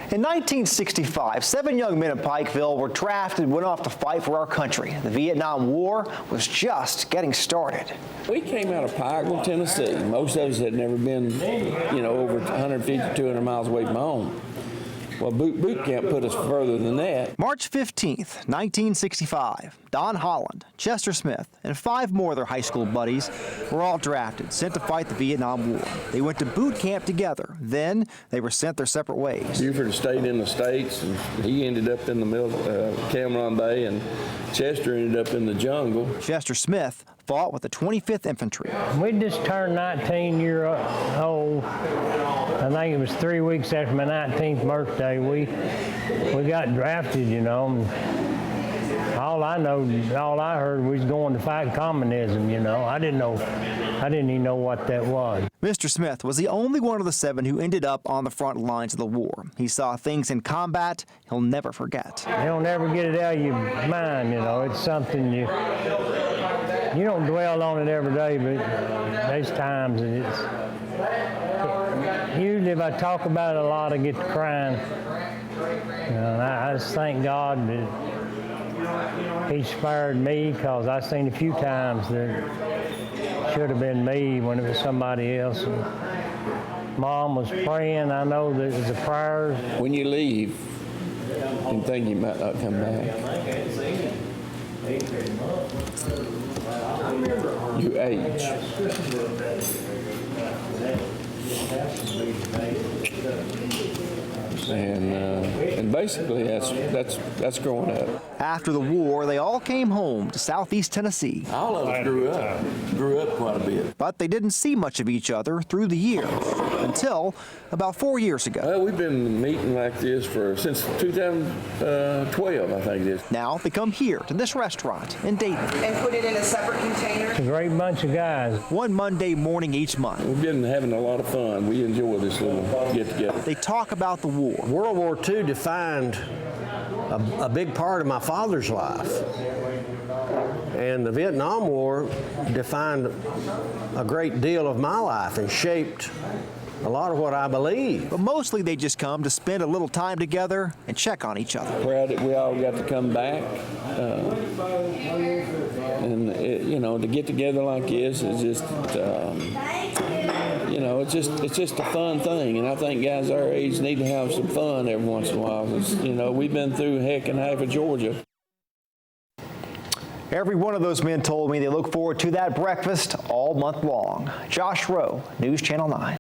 In 1965, 7 young men in Pikeville were drafted and went off to fight for our country. The Vietnam War was just getting started. We came out of Pikeville, Tennessee. Most of us had never been, over 150, 200 miles away from home. Well, boot camp put us further than that. March 15th, 1965, Don Holland, Chester Smith, and 5 more of their high school buddies were all drafted, sent to fight the Vietnam War. They went to boot camp together. Then they were sent their separate ways. Buford stayed in the States, and he ended up in the middle Cameron Bay, and Chester ended up in the jungle. Chester Smith fought with the 25th Infantry. We just turned 19 years old. I think it was 3 weeks after my 19th birthday. We got drafted, and all I heard was going to fight communism, I didn't even know what that was. Mr. Smith was the only one of the 7 who ended up on the front lines of the war. He saw things in combat he'll never forget. You don't ever get it out of your mind, it's something you don't dwell on it every day, but there's times that usually if I talk about it a lot, I get to crying. And I just thank God that He spared me, because I've seen a few times that should have been me when it was somebody else. And Mom was praying. I know that it was the prayers. When you leave, you think you might not come back. You age. And basically that's growing up. After the war, they all came home to southeast Tennessee. All of us grew up quite a bit. But they didn't see much of each other through the years until about 4 years ago. Well, we've been meeting like this since 2012, I think it is. Now they come here to this restaurant in Dayton. And put it in a separate container. It's a great bunch of guys. One Monday morning each month. We've been having a lot of fun. We enjoy this little get-together. They talk about the war. World War II defined a big part of my father's life. And the Vietnam War defined a great deal of my life and shaped a lot of what I believe. But mostly they just come to spend a little time together and check on each other. Proud that we all got to come back. To get together like this is just, it's just a fun thing. And I think guys our age need to have some fun every once in a while. We've been through heck and half of Georgia. Every one of those men told me they look forward to that breakfast all month long. Josh Rowe, News Channel 9.